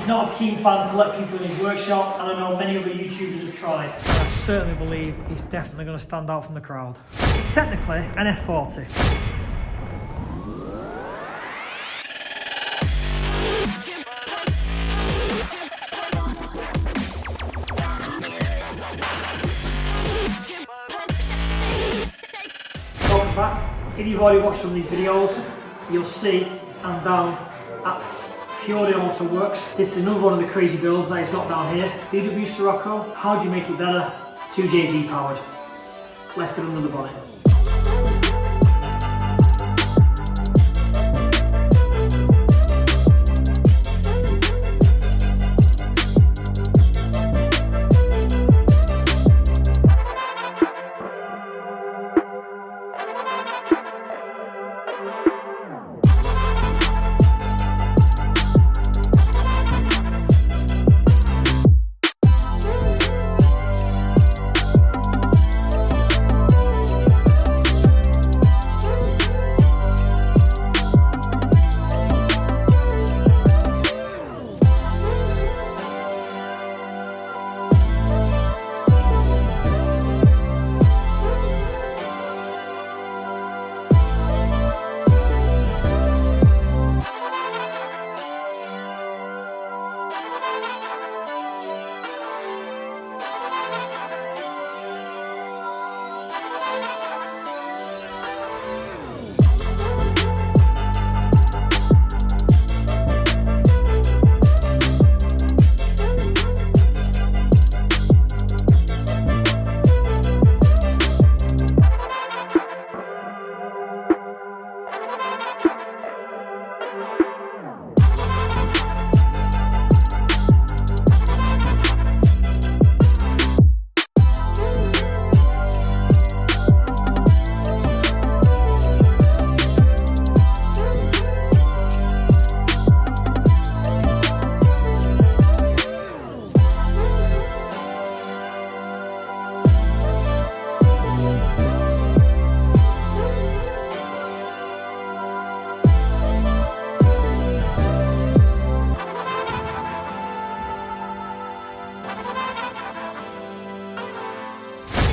He's not a keen fan to let people in his workshop, and I know many other YouTubers have tried. And I certainly believe he's definitely going to stand out from the crowd. It's technically an F40. Welcome back. If you've already watched some of these videos, you'll see I'm down at Furyautoworx. This is another one of the crazy builds that he's got down here. VW Sirocco. How do you make it better? 2JZ powered. Let's get under the bonnet.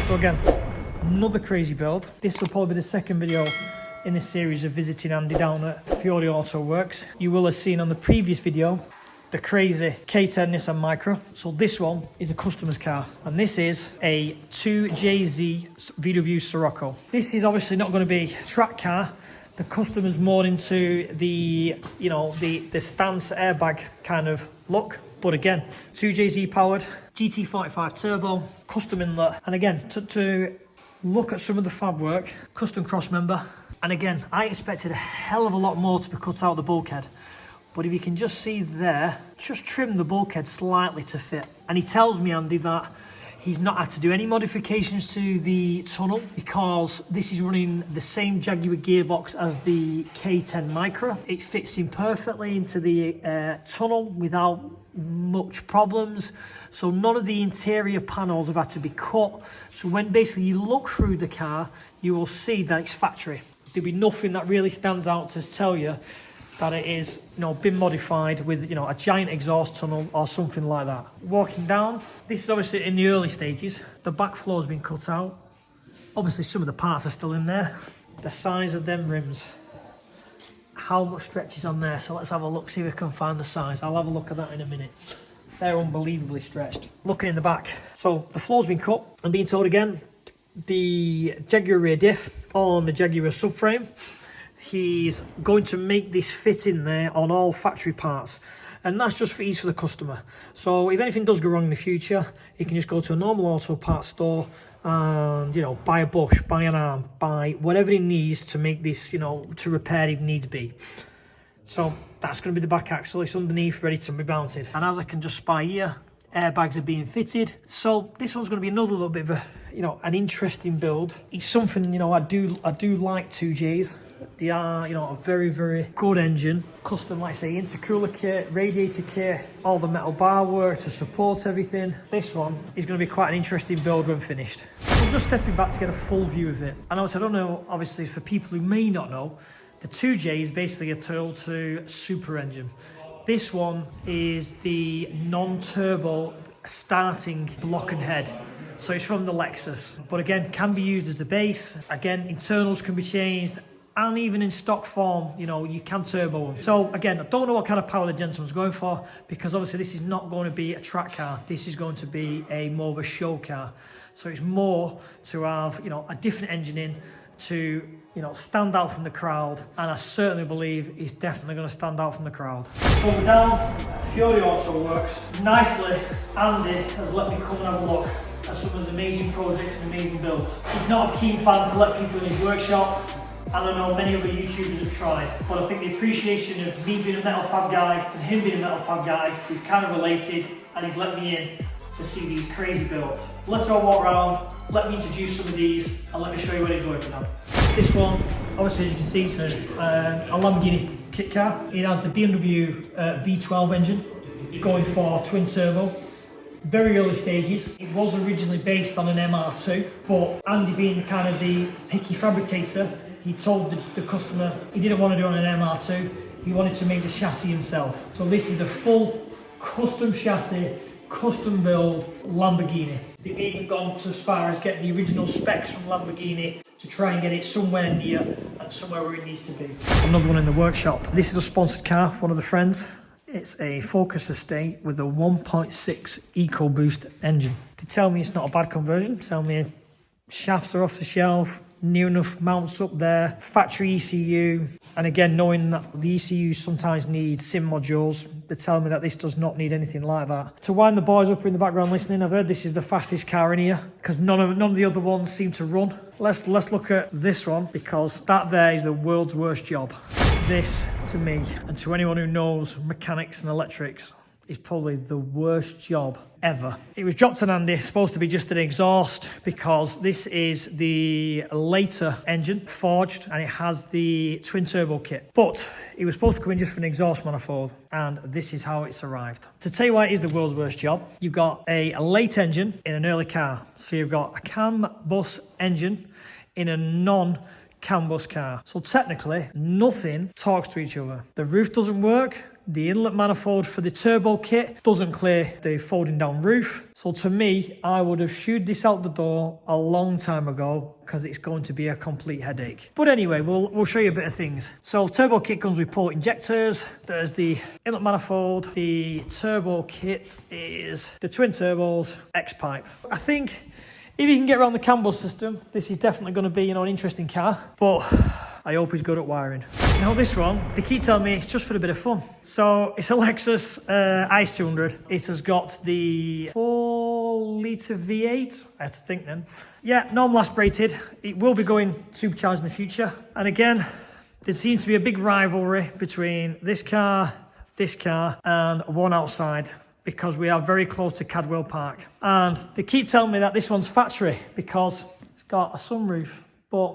So again, another crazy build. This will probably be the second video in this series of visiting Andy down at Furyautoworx. You will have seen on the previous video the crazy K10 Nissan Micra. So this one is a customer's car, and this is a 2JZ VW Sirocco. This is obviously not going to be a track car. The customer's more into the, you know, the stance airbag kind of look. But again, 2JZ powered, GT45 turbo, custom inlet. And again, to look at some of the fab work, custom cross member. And again, I expected a hell of a lot more to be cut out of the bulkhead. But if you can just see there, just trim the bulkhead slightly to fit. And he tells me, Andy, that he's not had to do any modifications to the tunnel because this is running the same Jaguar gearbox as the K10 Micra. It fits in perfectly into the tunnel without much problems. So none of the interior panels have had to be cut. So when basically you look through the car, you will see that it's factory. There'll be nothing that really stands out to tell you that it is, you know, been modified with, you know, a giant exhaust tunnel or something like that. Walking down, this is obviously in the early stages. The back floor's been cut out. Obviously some of the parts are still in there. The size of them rims, how much stretch is on there? So let's have a look, see if we can find the size. I'll have a look at that in a minute. They're unbelievably stretched. Looking in the back, so the floor's been cut. I'm being told again, the Jaguar rear diff on the Jaguar subframe. He's going to make this fit in there on all factory parts, and that's just for ease for the customer. So if anything does go wrong in the future, he can just go to a normal auto parts store and, you know, buy a bush, buy an arm, buy whatever he needs to make this, you know, to repair if needs be. So that's going to be the back axle. It's underneath, ready to be mounted. And as I can just spy here, airbags are being fitted. So this one's going to be another little bit of a, you know, an interesting build. It's something, you know, I do like 2Js. They are, you know, a very, very good engine. Custom, like I say, intercooler kit, radiator kit, all the metal bar work to support everything. This one is going to be quite an interesting build when finished. I'm just stepping back to get a full view of it. And also, I don't know, obviously, for people who may not know, the 2J is basically a Toyota super engine. this one is the non-turbo starting block and head. So it's from the Lexus, but again, can be used as a base. Again, internals can be changed, and even in stock form, you know, you can turbo them. So again, I don't know what kind of power the gentleman's going for, because obviously this is not going to be a track car. This is going to be more of a show car. So it's more to have, you know, a different engine in to, you know, stand out from the crowd. And I certainly believe he's definitely going to stand out from the crowd. So we're down, Furyautoworx. Nicely, Andy has let me come and have a look at some of the amazing projects and amazing builds. He's not a keen fan to let people in his workshop, and I know many other YouTubers have tried, but I think the appreciation of me being a metal fab guy and him being a metal fab guy, we've kind of related, and he's let me in to see these crazy builds. Let's go walk around, let me introduce some of these, and let me show you what he's working on. This one, obviously as you can see, it's a Lamborghini kit car. It has the BMW V12 engine, going for twin turbo. Very early stages. It was originally based on an MR2, but Andy being the kind of the picky fabricator, he told the customer he didn't want to do it on an MR2, he wanted to make the chassis himself. So this is a full custom chassis, custom build Lamborghini. They've even gone as far as get the original specs from Lamborghini to try and get it somewhere near and somewhere where it needs to be. Another one in the workshop. This is a sponsored car, one of the friends. It's a Focus Estate with a 1.6 EcoBoost engine. They tell me it's not a bad conversion. Tell me shafts are off the shelf, new enough mounts up there, factory ECU. And again, knowing that the ECU sometimes need SIM modules, they tell me that this does not need anything like that. To wind the boys up in the background listening, I've heard this is the fastest car in here because none of the other ones seem to run. Let's look at this one, because that there is the world's worst job. This, to me, and to anyone who knows mechanics and electrics, is probably the worst job ever. It was dropped on Andy, supposed to be just an exhaust, because this is the later engine, forged, and it has the twin turbo kit. But it was supposed to come in just for an exhaust manifold, and this is how it's arrived. To tell you why it is the world's worst job, you've got a late engine in an early car. So you've got a CAN bus engine in a non-CAN bus car. So technically, nothing talks to each other. The roof doesn't work. The inlet manifold for the turbo kit doesn't clear the folding down roof. So to me, I would have shooed this out the door a long time ago, because it's going to be a complete headache. But anyway, we'll show you a bit of things. So turbo kit comes with port injectors. There's the inlet manifold. The turbo kit is the twin turbos, X-pipe. I think if you can get around the CAN bus system, this is definitely going to be, you know, an interesting car. But I hope he's good at wiring. Now this one, they keep telling me it's just for a bit of fun. So it's a Lexus ICE 200. It has got the 4-litre V8, I had to think then. Yeah, normal aspirated. It will be going supercharged in the future. And again, there seems to be a big rivalry between this car, and one outside, because we are very close to Cadwell Park. And they keep telling me that this one's factory because it's got a sunroof, but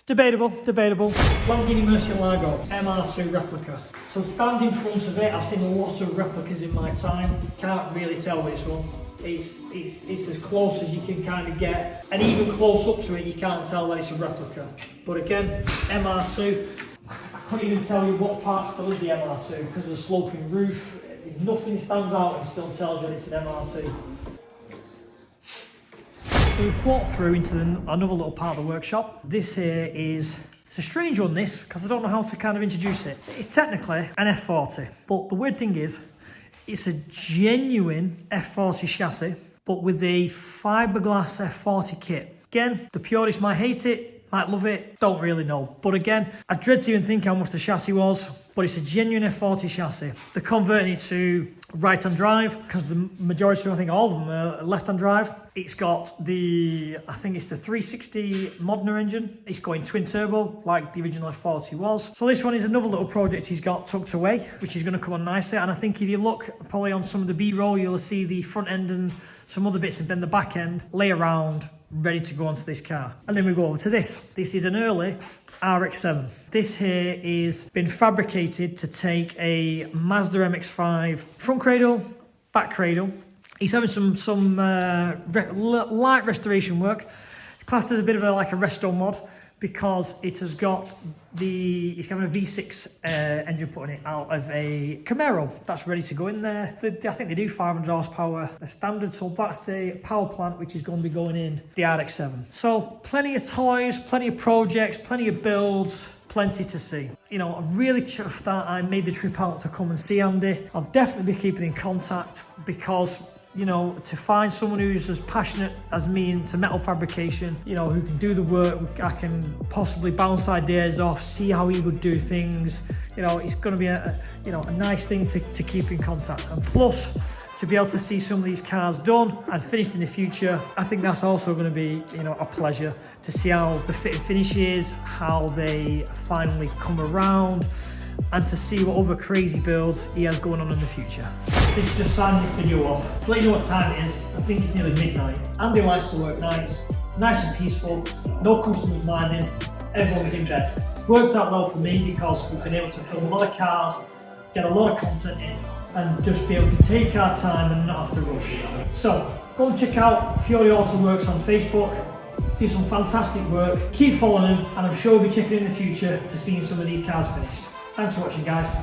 debatable. Lamborghini Murcielago MR2 replica. So stand in front of it. I've seen a lot of replicas in my time. Can't really tell this one. It's as close as you can kind of get, and even close up to it, you can't tell that it's a replica. But again, MR2. I couldn't even tell you what part still is the MR2 because of the sloping roof. Nothing stands out and still tells you it's an MR2. So we've walked through into another little part of the workshop. This here is, it's a strange one this, because I don't know how to kind of introduce it. It's technically an F40, but the weird thing is, it's a genuine F40 chassis, but with a fiberglass F40 kit. Again, the purists might hate it, might love it, don't really know. But again, I dread to even think how much the chassis was, but it's a genuine F40 chassis. They're converting it to right-hand drive, because the majority, I think all of them are left-hand drive. It's got the, I think it's the 360 Modena engine. It's going twin turbo, like the original F40 was. So this one is another little project he's got tucked away, which is going to come on nicely. And I think if you look probably on some of the B-roll, you'll see the front end and some other bits, and then the back end lay around, ready to go onto this car. And then we go over to this. This is an early RX-7. This here is been fabricated to take a Mazda MX-5 front cradle, back cradle. He's having some light restoration work. It's classed as a bit of like a resto mod, because it has got it's got a V6 engine putting it out of a Camaro that's ready to go in there. I think they do 500 horsepower, the standard, so that's the power plant which is going to be going in the RX-7. So plenty of toys, plenty of projects, plenty of builds, plenty to see. You know, I'm really chuffed that I made the trip out to come and see Andy. I'll definitely be keeping in contact because, you know, to find someone who's as passionate as me into metal fabrication, you know, who can do the work, I can possibly bounce ideas off, see how he would do things. You know, it's going to be a nice thing to keep in contact. And plus, to be able to see some of these cars done and finished in the future, I think that's also going to be, you know, a pleasure to see how the fit and finish is, how they finally come around, and to see what other crazy builds he has going on in the future. This is just signing this video off to let you know what time it is. I think it's nearly midnight. Andy likes to work nights, nice and peaceful, no customers minding, everyone's in bed. Worked out well for me because we've been able to film a lot of cars, get a lot of content in, and just be able to take our time and not have to rush. So go and check out Furyautoworx on Facebook. Do some fantastic work. Keep following him, and I'm sure we'll be checking in the future to seeing some of these cars finished. Thanks for watching, guys.